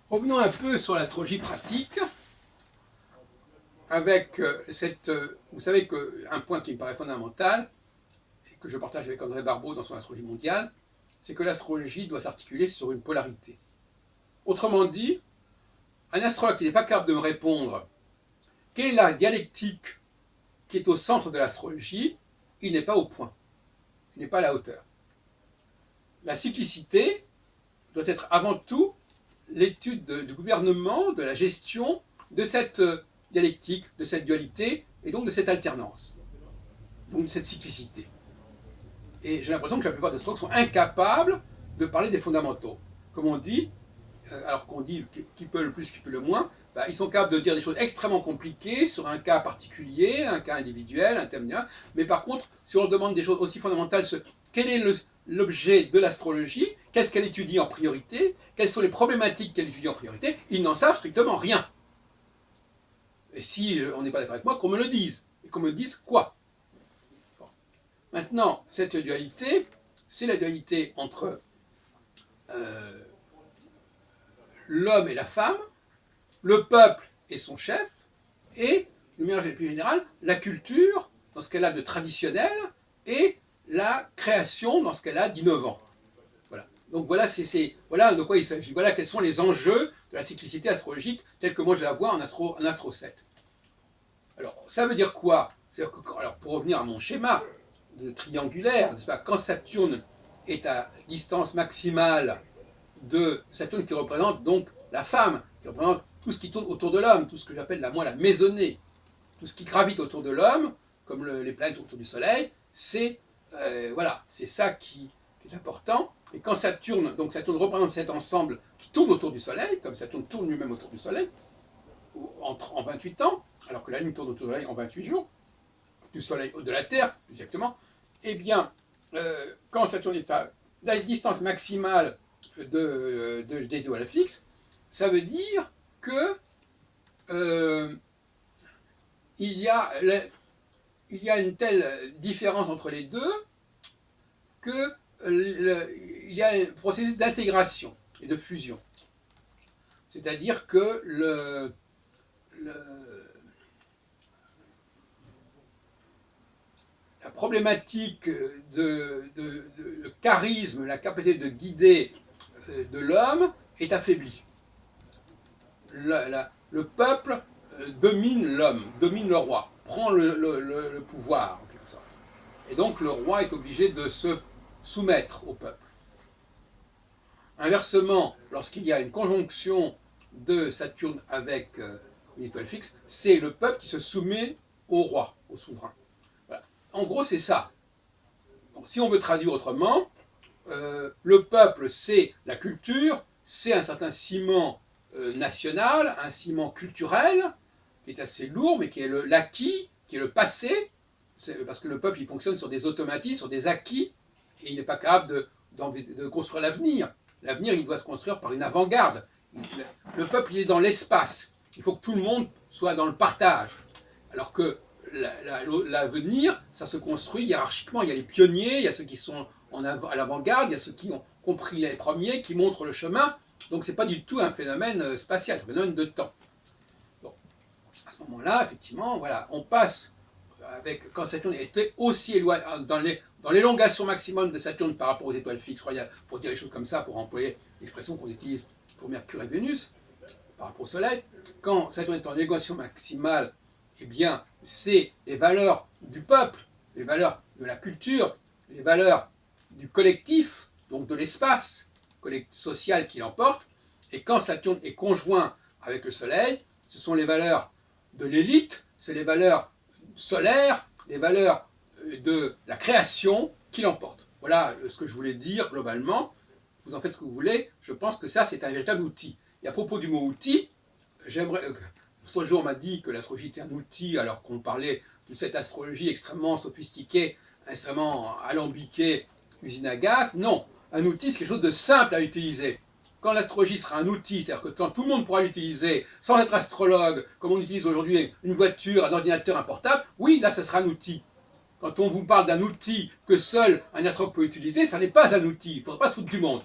Revenons un peu sur l'astrologie pratique, avec vous savez qu'un point qui me paraît fondamental, et que je partage avec André Barbeau dans son astrologie mondiale, c'est que l'astrologie doit s'articuler sur une polarité. Autrement dit, un astrologue qui n'est pas capable de me répondre quelle est la dialectique qui est au centre de l'astrologie, il n'est pas au point, il n'est pas à la hauteur. La cyclicité doit être avant tout l'étude du gouvernement, de la gestion de cette dialectique, de cette dualité, et donc de cette alternance, donc de cette cyclicité. Et j'ai l'impression que la plupart des astrologues sont incapables de parler des fondamentaux. Comme on dit, alors qu'on dit qui peut le plus, qui peut le moins, ils sont capables de dire des choses extrêmement compliquées sur un cas particulier, un cas individuel, un thème, mais par contre, si on leur demande des choses aussi fondamentales, quel est l'objet de l'astrologie, qu'est-ce qu'elle étudie en priorité, quelles sont les problématiques qu'elle étudie en priorité, ils n'en savent strictement rien. Et si on n'est pas d'accord avec moi, qu'on me le dise. Et qu'on me dise quoi. Bon. Maintenant, cette dualité, c'est la dualité entre l'homme et la femme, le peuple et son chef, et, de manière plus générale, la culture, dans ce qu'elle a de traditionnel, et la création, dans ce qu'elle a d'innovant. Voilà. Donc voilà, voilà de quoi il s'agit. Voilà quels sont les enjeux de la cyclicité astrologique, telle que moi je la vois en Astro 7. Alors, ça veut dire quoi? C'est-à-dire que, alors, pour revenir à mon schéma de triangulaire, quand Saturne est à distance maximale de Saturne qui représente donc la femme, qui représente tout ce qui tourne autour de l'homme, tout ce que j'appelle la maisonnée, tout ce qui gravite autour de l'homme, comme les planètes autour du Soleil, c'est voilà, c'est ça qui est important. Et quand Saturne représente cet ensemble qui tourne autour du Soleil, comme Saturne tourne lui-même autour du Soleil, en 28 ans, alors que la Lune tourne autour du Soleil en 28 jours, du Soleil de la Terre, plus exactement, eh bien, quand Saturne est à la distance maximale des étoiles fixes, ça veut dire que il y a une telle différence entre les deux que il y a un processus d'intégration et de fusion. C'est-à-dire que la problématique de charisme, la capacité de guider de l'homme est affaiblie. Le peuple domine l'homme, domine le roi, prend le pouvoir en quelque sorte. Et donc le roi est obligé de se soumettre au peuple. Inversement, lorsqu'il y a une conjonction de Saturne avec une étoile fixe, c'est le peuple qui se soumet au roi, au souverain. Voilà. En gros, c'est ça. Donc, si on veut traduire autrement, le peuple, c'est la culture, c'est un certain ciment national, un ciment culturel, qui est assez lourd, mais qui est l'acquis, qui est le passé, parce que le peuple, il fonctionne sur des automatismes, sur des acquis, et il n'est pas capable de construire l'avenir. L'avenir, il doit se construire par une avant-garde. Le peuple, il est dans l'espace. Il faut que tout le monde soit dans le partage. Alors que l'avenir, ça se construit hiérarchiquement. Il y a les pionniers, il y a ceux qui sont à l'avant-garde, il y a ceux qui ont compris les premiers, qui montrent le chemin. Donc ce n'est pas du tout un phénomène spatial, c'est un phénomène de temps. Bon. À ce moment-là, effectivement, voilà, on passe quand Saturne était aussi éloigné, dans l'élongation maximum de Saturne par rapport aux étoiles fixes, pour dire les choses comme ça, pour employer l'expression qu'on utilise pour Mercure et Vénus, par rapport au Soleil, quand Saturne est en élongation maximale, eh bien, c'est les valeurs du peuple, les valeurs de la culture, les valeurs du collectif, donc de l'espace social qui l'emporte. Et quand Saturne est conjoint avec le Soleil, ce sont les valeurs de l'élite, c'est les valeurs solaires, les valeurs de la création qui l'emportent. Voilà ce que je voulais dire globalement. Vous en faites ce que vous voulez. Je pense que ça, c'est un véritable outil. Et à propos du mot outil, l'autre jour, on m'a dit que l'astrologie était un outil, alors qu'on parlait de cette astrologie extrêmement sophistiquée, extrêmement alambiquée, usine à gaz. Non, un outil, c'est quelque chose de simple à utiliser. Quand l'astrologie sera un outil, c'est-à-dire que quand tout le monde pourra l'utiliser, sans être astrologue, comme on utilise aujourd'hui une voiture, un ordinateur, un portable, oui, là, ce sera un outil. Quand on vous parle d'un outil que seul un astrologue peut utiliser, ça n'est pas un outil. Il ne faudra pas se foutre du monde.